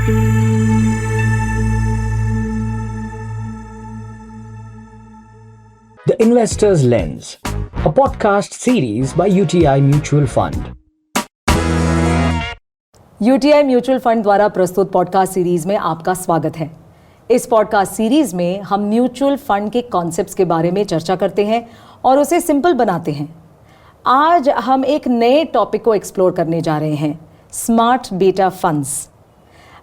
The Investor's Lens, a podcast series by UTI Mutual Fund. UTI mutual fund द्वारा प्रस्तुत podcast series में आपका स्वागत है। इस पॉडकास्ट सीरीज में हम म्यूचुअल फंड के कॉन्सेप्ट्स के बारे में चर्चा करते हैं और उसे सिंपल बनाते हैं। आज हम एक नए टॉपिक को एक्सप्लोर करने जा रहे हैं, स्मार्ट बीटा फंड्स।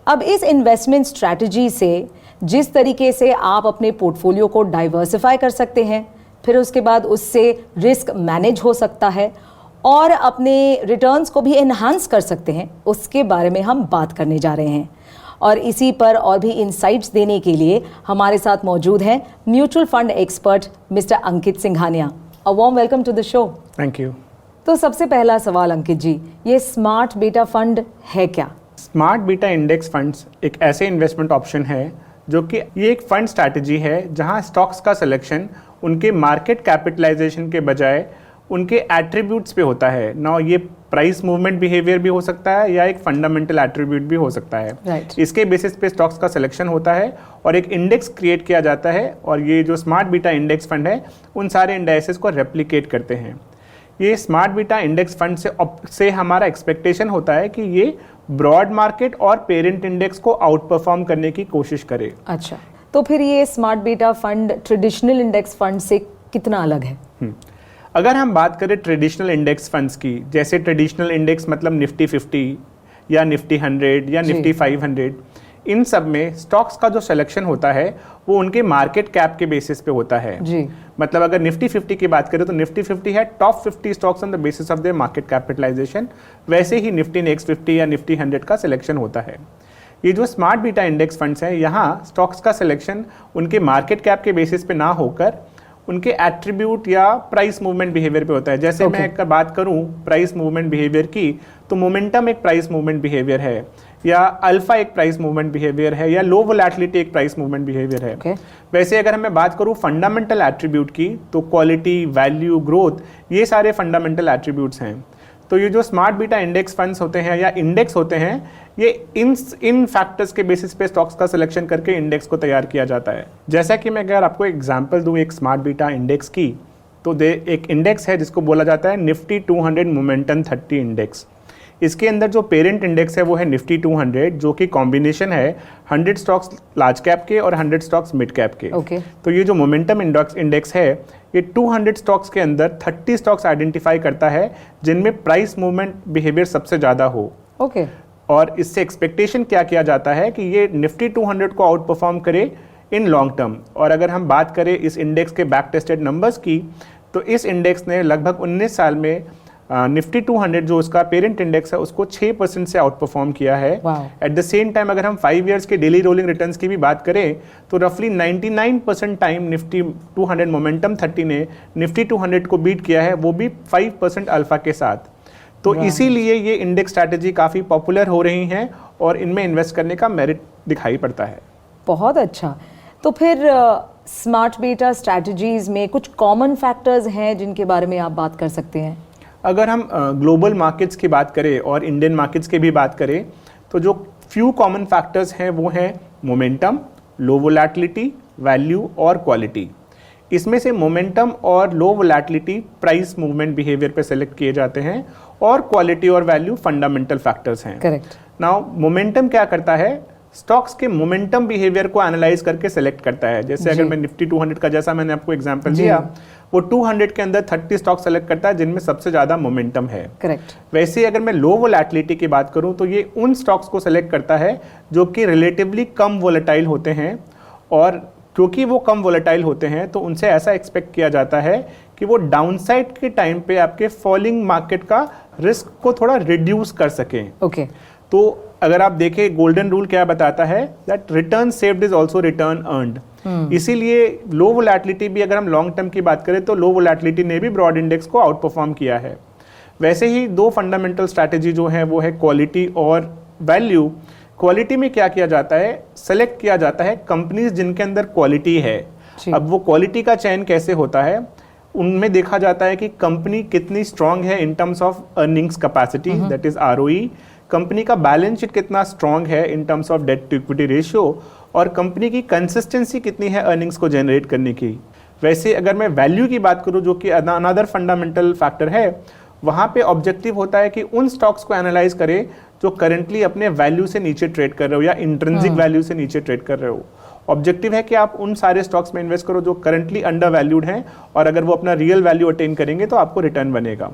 अब इस इन्वेस्टमेंट स्ट्रैटेजी से जिस तरीके से आप अपने पोर्टफोलियो को डाइवर्सिफाई कर सकते हैं, फिर उसके बाद उससे रिस्क मैनेज हो सकता है और अपने रिटर्न्स को भी एनहांस कर सकते हैं, उसके बारे में हम बात करने जा रहे हैं। और इसी पर और भी इंसाइट्स देने के लिए हमारे साथ मौजूद हैं mutual fund expert mister Ankit Singhania. A warm welcome to the show. Thank you. तो सबसे पहला सवाल अंकित जी, ये स्मार्ट बीटा फंड है क्या? स्मार्ट बीटा इंडेक्स फंड्स एक ऐसे इन्वेस्टमेंट ऑप्शन है जो कि ये एक फंड स्ट्रैटेजी है जहां स्टॉक्स का सिलेक्शन उनके मार्केट कैपिटलाइजेशन के बजाय उनके एट्रीब्यूट्स पे होता है ना। ये प्राइस मूवमेंट बिहेवियर भी हो सकता है या एक फंडामेंटल एट्रीब्यूट भी हो सकता है। Right. इसके बेसिस पे स्टॉक्स का सिलेक्शन होता है और एक इंडेक्स क्रिएट किया जाता है और ये जो स्मार्ट बीटा इंडेक्स फंड है उन सारे इंडाइसेस को रेप्लिकेट करते हैं। ये स्मार्ट बीटा इंडेक्स फंड से हमारा एक्सपेक्टेशन होता है कि ये ब्रॉड मार्केट और पेरेंट इंडेक्स को आउट परफॉर्म करने की कोशिश करे। अच्छा, तो फिर ये smart beta fund traditional index fund से कितना अलग है? अगर हम बात करें ट्रेडिशनल इंडेक्स फंड्स की, जैसे ट्रेडिशनल इंडेक्स मतलब निफ्टी 50 या निफ्टी 100 या निफ्टी 500, इन सब में स्टॉक्स का जो सिलेक्शन होता है वो उनके मार्केट कैप के बेसिस पे होता है जी। मतलब अगर निफ्टी 50 की बात करें तो निफ्टी 50 है top 50 stocks on the basis of their market capitalisation. वैसे ही निफ्टी नेक्स्ट 50 या निफ्टी 100 का सिलेक्शन होता है। ये जो स्मार्ट बीटा इंडेक्स फंड्स हैं, यहाँ स्टॉक्स का सिलेक्शन उनके मार्केट कैप के बेसिस पे ना होकर उनके एट्रीब्यूट या प्राइस मूवमेंट बिहेवियर पे होता है। जैसे मैं एक बात करूं प्राइस मूवमेंट बिहेवियर की, तो मोमेंटम एक प्राइस मूवमेंट बिहेवियर है, या अल्फा एक प्राइस मूवमेंट बिहेवियर है, या लो वोलेटिलिटी एक प्राइस मूवमेंट बिहेवियर है। वैसे अगर मैं बात करूं फंडामेंटल एट्रीब्यूट की, तो क्वालिटी, वैल्यू, ग्रोथ, ये सारे फंडामेंटल एट्रीब्यूट्स हैं। तो ये जो स्मार्ट बीटा इंडेक्स फंड्स होते हैं या इंडेक्स होते हैं, ये इन फैक्टर्स के बेसिस पे स्टॉक्स का सिलेक्शन करके इंडेक्स को तैयार किया जाता है। जैसा कि मैं अगर आपको एग्जांपल दूं एक स्मार्ट बीटा इंडेक्स की, तो एक इंडेक्स है जिसको बोला जाता है निफ्टी 200 मोमेंटम 30 इंडेक्स। इसके अंदर जो पेरेंट इंडेक्स है वो है निफ्टी 200, जो कि कॉम्बिनेशन है 100 स्टॉक्स लार्ज कैप के और 100 स्टॉक्स मिड कैप के। तो ये जो मोमेंटम इंडेक्स है, ये 200 स्टॉक्स के अंदर 30 स्टॉक्स आइडेंटिफाई करता है जिनमें प्राइस मूवमेंट बिहेवियर सबसे ज़्यादा हो। और इससे एक्सपेक्टेशन क्या किया जाता है कि ये निफ्टी 200 को आउट परफॉर्म करे इन लॉन्ग टर्म। और अगर हम बात करें इस इंडेक्स के बैक टेस्टेड नंबर्स की, तो इस इंडेक्स ने लगभग 19 साल में निफ्टी 200 जो उसका पेरेंट इंडेक्स है उसको 6% से आउट परफॉर्म किया है। एट द सेम टाइम अगर हम 5 इयर्स के डेली रोलिंग रिटर्न्स की भी बात करें तो रफली 99% टाइम निफ्टी 200 मोमेंटम 30 ने निफ्टी 200 को बीट किया है, वो भी 5% अल्फा के साथ। तो इसीलिए ये इंडेक्स स्ट्रैटेजी काफ़ी पॉपुलर हो रही हैं और इनमें इन्वेस्ट करने का मेरिट दिखाई पड़ता है। बहुत अच्छा। तो फिर स्मार्ट बीटा स्ट्रैटेजीज में कुछ कॉमन फैक्टर्स हैं जिनके बारे में आप बात कर सकते हैं? अगर हम ग्लोबल मार्केट्स की बात करें और इंडियन मार्केट्स की भी बात करें, तो जो फ्यू कॉमन फैक्टर्स हैं वो हैं मोमेंटम, लो वोलेटिलिटी, वैल्यू और क्वालिटी। इसमें से मोमेंटम और लो वोलेटिलिटी प्राइस मूवमेंट बिहेवियर पे सेलेक्ट किए जाते हैं और क्वालिटी और वैल्यू फंडामेंटल फैक्टर्स हैं। करेक्ट। नाउ मोमेंटम क्या करता है, स्टॉक्स के मोमेंटम बिहेवियर को एनालाइज करके सेलेक्ट करता है। जैसे अगर मैं निफ्टी 200 का जैसा मैंने आपको एग्जांपल दिया, वो 200 के अंदर 30 स्टॉक सेलेक्ट करता है जिनमें सबसे ज्यादा मोमेंटम है। करेक्ट। वैसे अगर मैं लो वोलेटिलिटी की बात करूं तो ये उन स्टॉक्स को सेलेक्ट करता है जो कि रिलेटिवली कम वोलेटाइल होते हैं, और क्योंकि वो कम वोलेटाइल होते हैं तो उनसे ऐसा एक्सपेक्ट किया जाता है कि वो डाउनसाइड के टाइम पे आपके फॉलिंग मार्केट का रिस्क को थोड़ा रिड्यूस कर सकें। तो अगर आप देखें गोल्डन रूल क्या बताता है, that return saved is also return earned. इसीलिए लो वोलेटिलिटी भी अगर हम लॉन्ग टर्म की बात करें तो लो वोलेटिलिटी ने भी ब्रॉड इंडेक्स को आउट परफॉर्म किया है। वैसे ही दो फंडामेंटल स्ट्रैटेजी जो है वो है क्वालिटी और वैल्यू। क्वालिटी में क्या किया जाता है, सेलेक्ट किया जाता है कंपनीज जिनके अंदर क्वालिटी है। अब वो क्वालिटी का चयन कैसे होता है, उनमें देखा जाता है कि कंपनी कितनी स्ट्रांग है in terms of earnings capacity, that is ROE, company का बैलेंस शीट कितना स्ट्रांग है in terms of debt to equity ratio, और कंपनी की कंसिस्टेंसी कितनी है अर्निंग्स को जनरेट करने की। वैसे अगर मैं वैल्यू की बात करूं जो कि अनदर फंडामेंटल फैक्टर है, वहाँ पे ऑब्जेक्टिव होता है कि उन स्टॉक्स को एनालाइज करें जो करंटली अपने वैल्यू से नीचे ट्रेड कर रहे हो या इंट्रिंसिक वैल्यू से नीचे ट्रेड कर रहे हो। ऑब्जेक्टिव है कि आप उन सारे स्टॉक्स में इन्वेस्ट करो जो करंटली अंडर वैल्यूड हैं, और अगर वो अपना रियल वैल्यू अटेन करेंगे तो आपको रिटर्न बनेगा।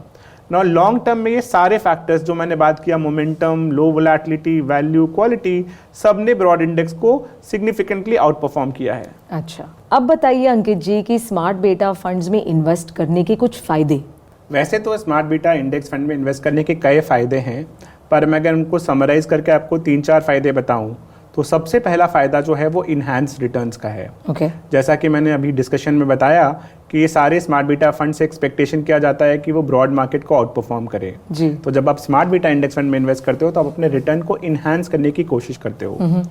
नाउ लॉन्ग टर्म में ये सारे फैक्टर्स जो मैंने बात किया, मोमेंटम, लो वोलेटिलिटी, वैल्यू, क्वालिटी, सब ने ब्रॉड इंडेक्स को सिग्निफिकेंटली आउट परफॉर्म किया है। अच्छा, अब बताइए अंकित जी कि स्मार्ट बेटा फंड्स में इन्वेस्ट करने के कुछ फायदे। वैसे तो स्मार्ट बीटा इंडेक्स फंड में इन्वेस्ट करने के कई फ़ायदे हैं, पर मैं अगर उनको समराइज़ करके आपको 3-4 फ़ायदे बताऊं, तो सबसे पहला फ़ायदा जो है वो इन्हांस रिटर्न्स का है। जैसा कि मैंने अभी डिस्कशन में बताया कि ये सारे स्मार्ट बीटा फंड से एक्सपेक्टेशन किया जाता है कि वो ब्रॉड मार्केट को आउट परफॉर्म करे जी। तो जब आप स्मार्ट बीटा इंडेक्स फंड में इन्वेस्ट करते हो तो आप अपने रिटर्न को इन्हांस करने की कोशिश करते हो।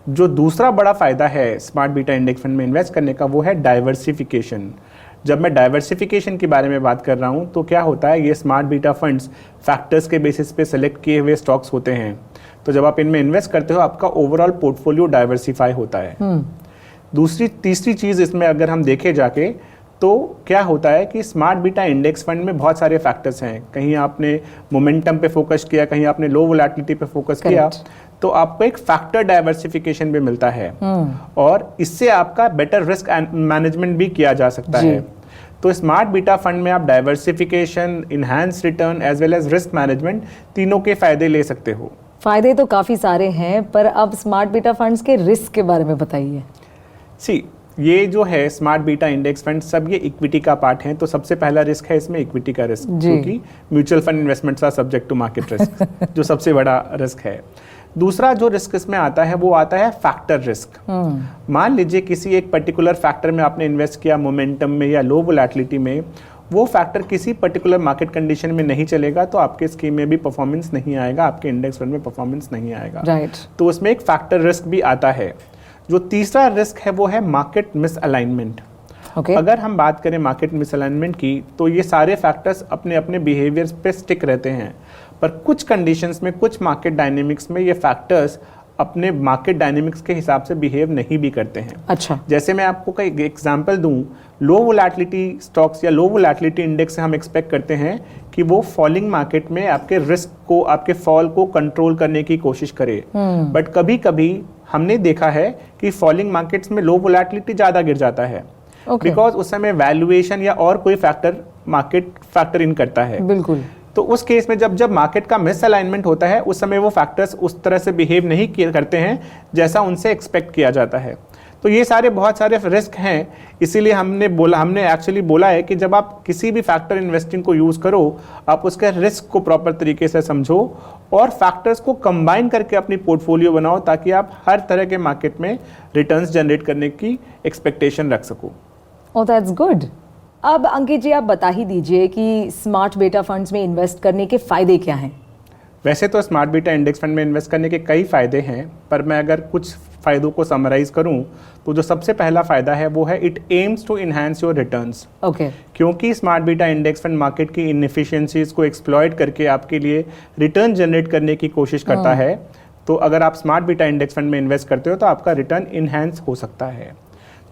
जो दूसरा बड़ा फ़ायदा है स्मार्ट बीटा इंडेक्स फंड में इन्वेस्ट करने का, वो है डाइवर्सिफिकेशन। जब मैं डाइवर्सिफिकेशन के बारे में बात कर रहा हूँ तो क्या होता है, ये स्मार्ट बीटा फंड्स फैक्टर्स के बेसिस पे सेलेक्ट किए हुए स्टॉक्स होते हैं। तो जब आप इनमें इन्वेस्ट करते हो आपका ओवरऑल पोर्टफोलियो डाइवर्सिफाई होता है। तीसरी चीज़ इसमें अगर हम देखें जाके तो क्या होता है कि स्मार्ट बीटा इंडेक्स फंड में बहुत सारे फैक्टर्स हैं। कहीं आपने मोमेंटम पे फोकस किया, कहीं आपने लो वोलेटिलिटी पे फोकस किया, तो आपको एक फैक्टर डाइवर्सिफिकेशन भी मिलता है और इससे आपका बेटर रिस्क मैनेजमेंट भी किया जा सकता है। तो स्मार्ट बीटा फंड में आप diversification, enhance return as well as risk management तीनों के फायदे ले सकते हो। फायदे तो काफी सारे हैं, पर अब स्मार्ट बीटा फंड्स के रिस्क के बारे में बताइए। ये जो है स्मार्ट बीटा इंडेक्स फंड सब ये इक्विटी का पार्ट है। तो सबसे पहला रिस्क है इसमें इक्विटी का रिस्क, क्योंकि mutual fund investments are subject to market risk, जो सबसे बड़ा रिस्क है। दूसरा जो रिस्क इसमें आता है वो आता है फैक्टर रिस्क। मान लीजिए किसी एक पर्टिकुलर फैक्टर में आपने इन्वेस्ट किया, मोमेंटम में या लो वोलेटिलिटी में, वो फैक्टर किसी पर्टिकुलर मार्केट कंडीशन में नहीं चलेगा तो आपके स्कीम में भी परफॉर्मेंस नहीं आएगा, आपके इंडेक्स फंड में परफॉर्मेंस नहीं आएगा। तो उसमें एक फैक्टर रिस्क भी आता है। जो तीसरा रिस्क है वो है मार्केट मिसअलाइनमेंट। अगर हम बात करें मार्केट मिसअलाइनमेंट की, तो ये सारे फैक्टर्स अपने अपने बिहेवियर पे स्टिक रहते हैं, पर कुछ कंडीशंस में, कुछ मार्केट डायनेमिक्स में ये फैक्टर्स अपने मार्केट डायनेमिक्स के हिसाब से बिहेव नहीं भी करते हैं। अच्छा, जैसे मैं आपको कोई एग्जांपल दूं, लो वोलेटिलिटी स्टॉक्स या लो वोलेटिलिटी इंडेक्स से हम एक्सपेक्ट करते हैं कि वो फॉलिंग मार्केट में आपके रिस्क को, आपके फॉल को कंट्रोल करने की कोशिश करे। बट कभी कभी हमने देखा है कि फॉलिंग मार्केट्स में लो वोलेटिलिटी ज़्यादा गिर जाता है, बिकॉज उस समय वैल्यूएशन या और कोई फैक्टर मार्केट फैक्टर इन करता है। बिल्कुल। तो उस केस में जब मार्केट का मिसअलाइनमेंट होता है, उस समय वो फैक्टर्स उस तरह से बिहेव नहीं करते हैं जैसा उनसे एक्सपेक्ट किया जाता है। तो ये सारे बहुत सारे रिस्क हैं, इसीलिए हमने एक्चुअली बोला है कि जब आप किसी भी फैक्टर इन्वेस्टिंग को यूज़ करो, आप उसके रिस्क को प्रॉपर तरीके से समझो और फैक्टर्स को कंबाइन करके अपनी पोर्टफोलियो बनाओ, ताकि आप हर तरह के मार्केट में रिटर्न्स जनरेट करने की एक्सपेक्टेशन रख सको। ओह, दैट्स गुड। अब अंकित जी, आप बता ही दीजिए कि स्मार्ट बेटा फंड्स में इन्वेस्ट करने के फायदे क्या हैं। वैसे तो स्मार्ट बीटा इंडेक्स फंड में इन्वेस्ट करने के कई फ़ायदे हैं, पर मैं अगर कुछ फ़ायदों को समराइज़ करूं तो जो सबसे पहला फ़ायदा है वो है it aims to enhance your returns. क्योंकि smart beta index fund market की इनएफिशिएंसीज को एक्सप्लॉइट करके आपके लिए रिटर्न जनरेट करने की कोशिश करता है। तो अगर आप स्मार्ट बीटा इंडेक्स फंड में इन्वेस्ट करते हो तो आपका रिटर्न इन्हांस हो सकता है।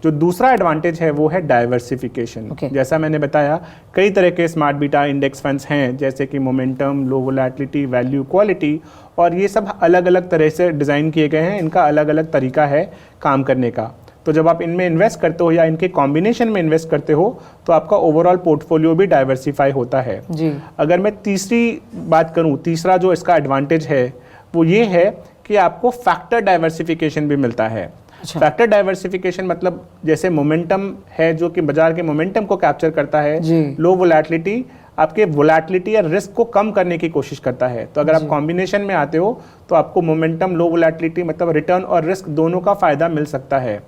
जो दूसरा एडवांटेज है वो है डाइवर्सिफिकेशन। जैसा मैंने बताया, कई तरह के स्मार्ट बीटा इंडेक्स फंड्स हैं, जैसे कि मोमेंटम, लो वोलेटिलिटी, वैल्यू, क्वालिटी, और ये सब अलग अलग तरह से डिज़ाइन किए गए हैं। इनका अलग अलग तरीका है काम करने का। तो जब आप इनमें इन्वेस्ट करते हो या इनके कॉम्बिनेशन में इन्वेस्ट करते हो तो आपका ओवरऑल पोर्टफोलियो भी डाइवर्सिफाई होता है जी। अगर मैं तीसरी बात करूँ, तीसरा जो इसका एडवांटेज है वो ये है कि आपको फैक्टर डाइवर्सिफिकेशन भी मिलता है। फैक्टर डाइवर्सिफिकेशन मतलब जैसे मोमेंटम है जो कि बाजार के मोमेंटम को कैप्चर करता है, लो वोलेटिलिटी आपके वोलेटिलिटी या रिस्क को कम करने की कोशिश करता है। तो अगर आप कॉम्बिनेशन में आते हो तो आपको मोमेंटम, लो वोलेटिलिटी मतलब रिटर्न और रिस्क दोनों का फायदा मिल सकता है।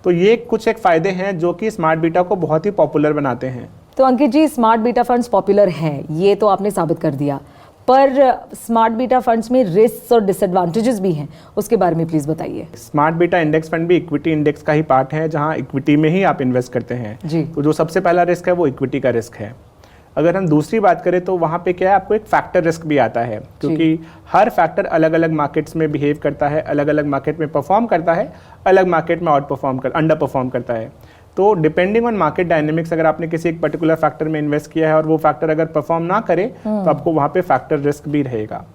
तो ये कुछ एक फायदे हैं जो कि स्मार्ट बीटा को बहुत ही पॉपुलर बनाते हैं। तो अंकित जी, स्मार्ट बीटा फंड्स पॉपुलर हैं, ये तो आपने साबित कर दिया, पर स्मार्ट बीटा फंड्स में रिस्क और डिसएडवांटेजेस भी हैं, उसके बारे में प्लीज बताइए। स्मार्ट बीटा इंडेक्स फंड भी इक्विटी इंडेक्स का ही पार्ट है, जहां इक्विटी में ही आप इन्वेस्ट करते हैं जी। तो जो सबसे पहला रिस्क है वो इक्विटी का रिस्क है। अगर हम दूसरी बात करें तो वहाँ पे क्या है, आपको एक फैक्टर रिस्क भी आता है, क्योंकि हर फैक्टर अलग अलग मार्केट्स में बिहेव करता है, अलग अलग मार्केट में परफॉर्म करता है, अलग मार्केट में अंडर परफॉर्म करता है। तो डिपेंडिंग ऑन मार्केट डायनेमिक्स, अगर आपने किसी एक पर्टिकुलर फैक्टर में इन्वेस्ट किया है और वो फैक्टर अगर परफॉर्म ना करे तो आपको वहाँ पे फैक्टर रिस्क भी रहेगा।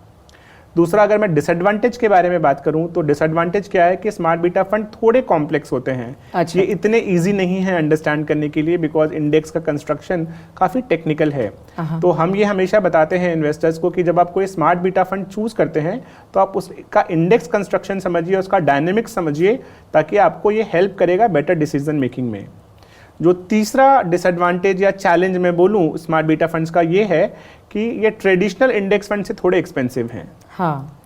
दूसरा, अगर मैं डिसएडवांटेज के बारे में बात करूं तो डिसएडवांटेज क्या है कि स्मार्ट बीटा फंड थोड़े कॉम्प्लेक्स होते हैं। अच्छा। ये इतने इजी नहीं है अंडरस्टैंड करने के लिए, बिकॉज इंडेक्स का कंस्ट्रक्शन काफ़ी टेक्निकल है। तो हम ये हमेशा बताते हैं इन्वेस्टर्स को कि जब आप कोई स्मार्ट बीटा फंड चूज करते हैं तो आप उसका इंडेक्स कंस्ट्रक्शन समझिए, उसका डायनेमिक्स समझिए, ताकि आपको ये हेल्प करेगा बेटर डिसीजन मेकिंग में। जो तीसरा डिसएडवांटेज या चैलेंज मैं बोलूँ स्मार्ट बीटा फंड्स का, ये है कि ये ट्रेडिशनल इंडेक्स फंड से थोड़े एक्सपेंसिव हैं। हाँ।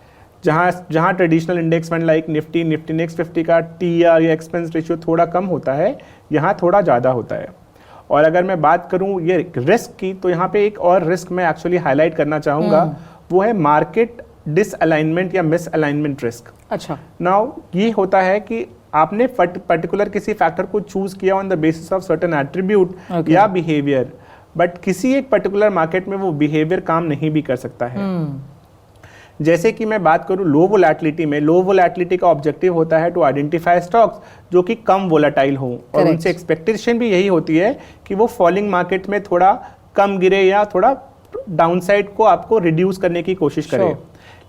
जहाँ traditional index fund like Nifty next 50 का टीआर या एक्सपेंस रेशियो थोड़ा कम होता है, यहाँ थोड़ा ज़्यादा होता है। और अगर मैं बात करूँ ये रिस्क की, तो यहाँ पे एक और रिस्क मैं एक्चुअली हाईलाइट करना चाहूँगा, वो है मार्केट डिसअलाइनमेंट या मिसअलाइनमेंट रिस्क। अच्छा। नाउ ये होता है कि आपने पर्टिकुलर किसी फैक्टर को चूज किया on the basis of certain attribute या बिहेवियर, बट किसी एक पर्टिकुलर मार्केट में वो बिहेवियर काम नहीं भी कर सकता है। जैसे कि मैं बात करूं लो वोलेटिलिटी में, लो वोलेटिलिटी का ऑब्जेक्टिव होता है टू आइडेंटिफाई स्टॉक्स जो कि कम वोलेटाइल हो, और उनसे एक्सपेक्टेशन भी यही होती है कि वो फॉलिंग मार्केट में थोड़ा कम गिरे या थोड़ा डाउनसाइड को आपको रिड्यूस करने की कोशिश करे।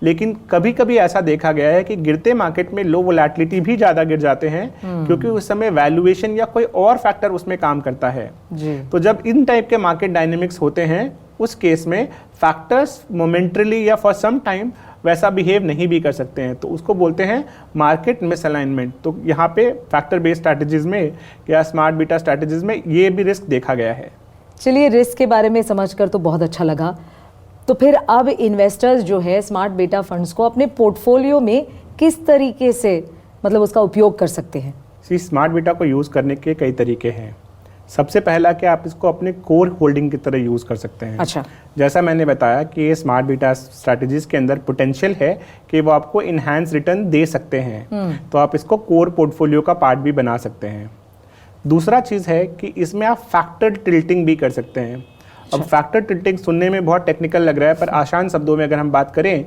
लेकिन कभी कभी ऐसा देखा गया है कि गिरते मार्केट में लो वोलेटिलिटी भी ज़्यादा गिर जाते हैं, क्योंकि उस समय वैल्यूएशन या कोई और फैक्टर उसमें काम करता है जी। तो जब इन टाइप के मार्केट डायनेमिक्स होते हैं, उस केस में फैक्टर्स मोमेंटरली या फॉर सम टाइम वैसा बिहेव नहीं भी कर सकते हैं, तो उसको बोलते हैं मार्केट मिसअलाइनमेंट। तो यहाँ पे फैक्टर बेस्ड स्ट्रैटेजीज में या स्मार्ट बीटा स्ट्रैटेजीज में ये भी रिस्क देखा गया है। चलिए, रिस्क के बारे में समझकर तो बहुत अच्छा लगा। तो फिर अब इन्वेस्टर्स जो है स्मार्ट बीटा फंड्स को अपने पोर्टफोलियो में किस तरीके से मतलब उसका उपयोग कर सकते हैं? स्मार्ट बीटा को यूज़ करने के कई तरीके हैं। सबसे पहला कि आप इसको अपने कोर होल्डिंग की तरह यूज़ कर सकते हैं। अच्छा। जैसा मैंने बताया कि ये स्मार्ट बीटा स्ट्रैटेजीज के अंदर पोटेंशियल है कि वो आपको इनहैंस रिटर्न दे सकते हैं, तो आप इसको कोर पोर्टफोलियो का पार्ट भी बना सकते हैं। दूसरा चीज़ है कि इसमें आप फैक्टर टिल्टिंग भी कर सकते हैं। अब फैक्टर टिल्टिंग सुनने में बहुत टेक्निकल लग रहा है, पर आसान शब्दों में अगर हम बात करें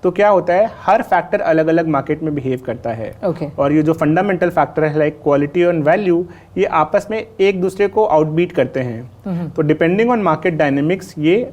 तो क्या होता है, हर फैक्टर अलग अलग मार्केट में बिहेव करता है। और ये जो फंडामेंटल फैक्टर है लाइक क्वालिटी और वैल्यू, ये आपस में एक दूसरे को आउटबीट करते हैं। तो डिपेंडिंग ऑन मार्केट डायनेमिक्स ये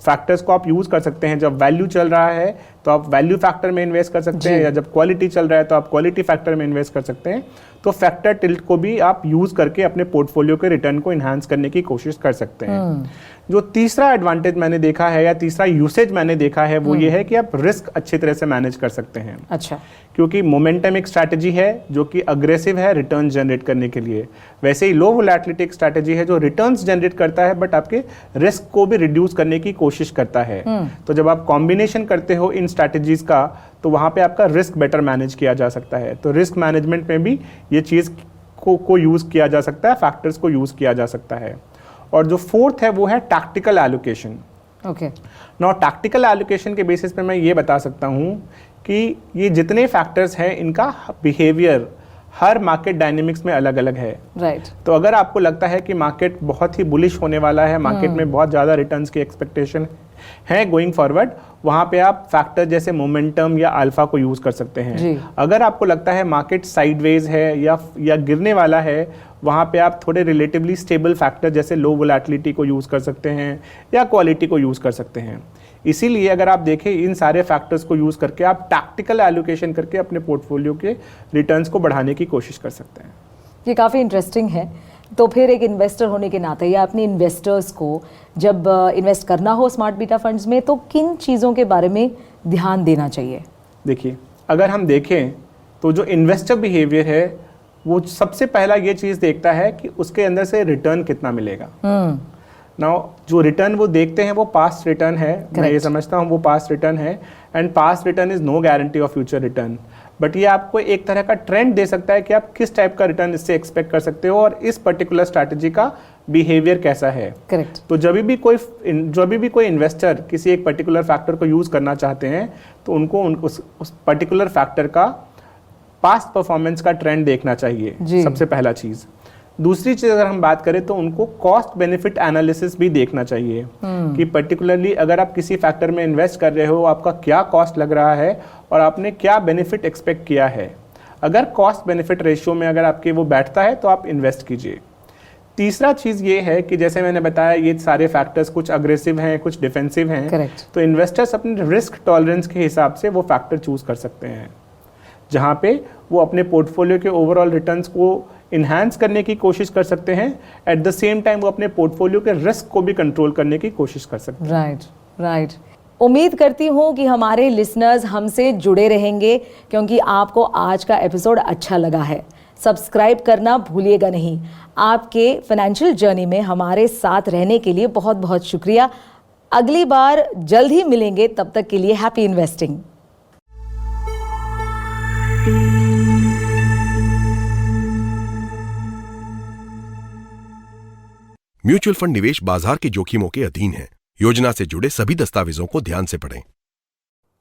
फैक्टर्स को आप यूज़ कर सकते हैं। जब वैल्यू चल रहा है तो आप वैल्यू फैक्टर में इन्वेस्ट कर सकते हैं, या जब क्वालिटी चल रहा है तो आप क्वालिटी फैक्टर में इन्वेस्ट कर सकते हैं। तो फैक्टर टिल्ट को भी आप यूज़ करके अपने पोर्टफोलियो के रिटर्न को इन्हांस करने की कोशिश कर सकते हैं। जो तीसरा एडवांटेज मैंने देखा है या तीसरा यूसेज मैंने देखा है वो ये है कि आप रिस्क अच्छी तरह से मैनेज कर सकते हैं। अच्छा। क्योंकि मोमेंटम एक स्ट्रैटेजी है जो कि अग्रेसिव है रिटर्न जनरेट करने के लिए, वैसे ही लो वोलेटिलिटी एक स्ट्रैटेजी है जो रिटर्न्स जनरेट करता है बट आपके रिस्क को भी रिड्यूस करने की कोशिश करता है। तो जब आप कॉम्बिनेशन करते हो इन स्ट्रैटेजीज का, तो वहाँ पे आपका रिस्क बेटर मैनेज किया जा सकता है। तो रिस्क मैनेजमेंट में भी ये चीज़ को यूज़ किया जा सकता है, फैक्टर्स को यूज़ किया जा सकता है। और जो फोर्थ है वो है tactical allocation. Okay. Now tactical allocation के बेसिस पे मैं ये बता सकता हूँ कि ये जितने फैक्टर्स हैं इनका बिहेवियर हर मार्केट डायनेमिक्स में अलग अलग है। राइट। तो अगर आपको लगता है कि मार्केट बहुत ही बुलिश होने वाला है, मार्केट में बहुत ज़्यादा रिटर्न्स की एक्सपेक्टेशन है गोइंग फॉरवर्ड, वहाँ पे आप फैक्टर जैसे मोमेंटम या अल्फा को यूज़ कर सकते हैं। अगर आपको लगता है मार्केट साइडवेज है या गिरने वाला है, वहाँ पे आप थोड़े रिलेटिवली स्टेबल फैक्टर जैसे लो वोलेटिलिटी को यूज़ कर सकते हैं या क्वालिटी को यूज़ कर सकते हैं। इसीलिए अगर आप देखें इन सारे फैक्टर्स को यूज़ करके आप टैक्टिकल एलोकेशन करके अपने पोर्टफोलियो के रिटर्न्स को बढ़ाने की कोशिश कर सकते हैं। ये काफ़ी इंटरेस्टिंग है। तो फिर एक इन्वेस्टर होने के नाते या अपने इन्वेस्टर्स को जब इन्वेस्ट करना हो स्मार्ट बीटा फंड्स में, तो किन चीज़ों के बारे में ध्यान देना चाहिए? देखिए, अगर हम देखें तो जो इन्वेस्टर बिहेवियर है वो सबसे पहला ये चीज़ देखता है कि उसके अंदर से रिटर्न कितना मिलेगा। नाउ जो रिटर्न वो देखते हैं वो पास्ट रिटर्न है। मैं ये समझता हूँ वो पास्ट रिटर्न है, and past return is no guarantee of future return, but ये आपको एक तरह का ट्रेंड दे सकता है कि आप किस टाइप का रिटर्न इससे एक्सपेक्ट कर सकते हो और इस पर्टिकुलर स्ट्रैटेजी का बिहेवियर कैसा है। करेक्ट। तो जब भी कोई इन्वेस्टर किसी एक पर्टिकुलर फैक्टर को यूज़ करना चाहते हैं तो उनको उस पर्टिकुलर फैक्टर का पास्ट परफॉर्मेंस का ट्रेंड देखना चाहिए, सबसे पहला चीज़। दूसरी चीज़ अगर हम बात करें तो उनको कॉस्ट बेनिफिट एनालिसिस भी देखना चाहिए कि पर्टिकुलरली अगर आप किसी फैक्टर में इन्वेस्ट कर रहे हो, आपका क्या कॉस्ट लग रहा है और आपने क्या बेनिफिट एक्सपेक्ट किया है। अगर कॉस्ट बेनिफिट रेशियो में अगर आपके वो बैठता है तो आप इन्वेस्ट कीजिए। तीसरा चीज़ ये है कि जैसे मैंने बताया ये सारे फैक्टर्स कुछ अग्रेसिव हैं, कुछ डिफेंसिव हैं। Correct. तो इन्वेस्टर्स अपने रिस्क टॉलरेंस के हिसाब से वो फैक्टर चूज कर सकते हैं, जहाँ पे वो अपने पोर्टफोलियो के ओवरऑल रिटर्न्स को इन्हांस करने की कोशिश कर सकते हैं, एट द सेम टाइम वो अपने पोर्टफोलियो के रिस्क को भी कंट्रोल करने की कोशिश कर सकते हैं। राइट। उम्मीद करती हूँ कि हमारे लिसनर्स हमसे जुड़े रहेंगे, क्योंकि आपको आज का एपिसोड अच्छा लगा है। सब्सक्राइब करना भूलिएगा नहीं। आपके फाइनेंशियल जर्नी में हमारे साथ रहने के लिए बहुत बहुत शुक्रिया। अगली बार जल्द ही मिलेंगे, तब तक के लिए हैप्पी इन्वेस्टिंग। म्यूचुअल फंड निवेश बाजार के जोखिमों के अधीन है। योजना से जुड़े सभी दस्तावेजों को ध्यान से पढ़ें।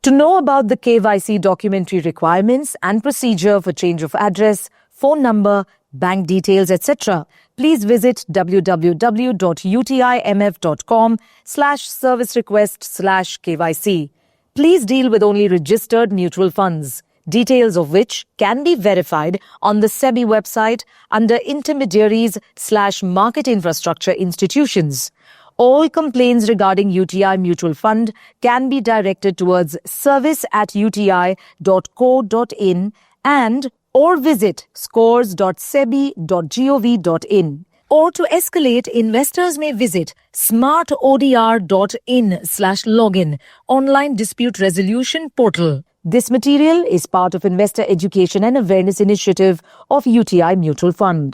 To know about the KYC documentary requirements and procedure for change of address, phone number, bank details, etc., please visit www.utimf.com/service-request/KYC. Please deal with only registered mutual funds, details of which can be verified on the SEBI website under intermediaries/market infrastructure institutions. All complaints regarding UTI Mutual Fund can be directed towards service@uti.co.in and or visit scores.sebi.gov.in. Or to escalate, investors may visit smartodr.in/login, online dispute resolution portal. This material is part of Investor Education and Awareness Initiative of UTI Mutual Fund.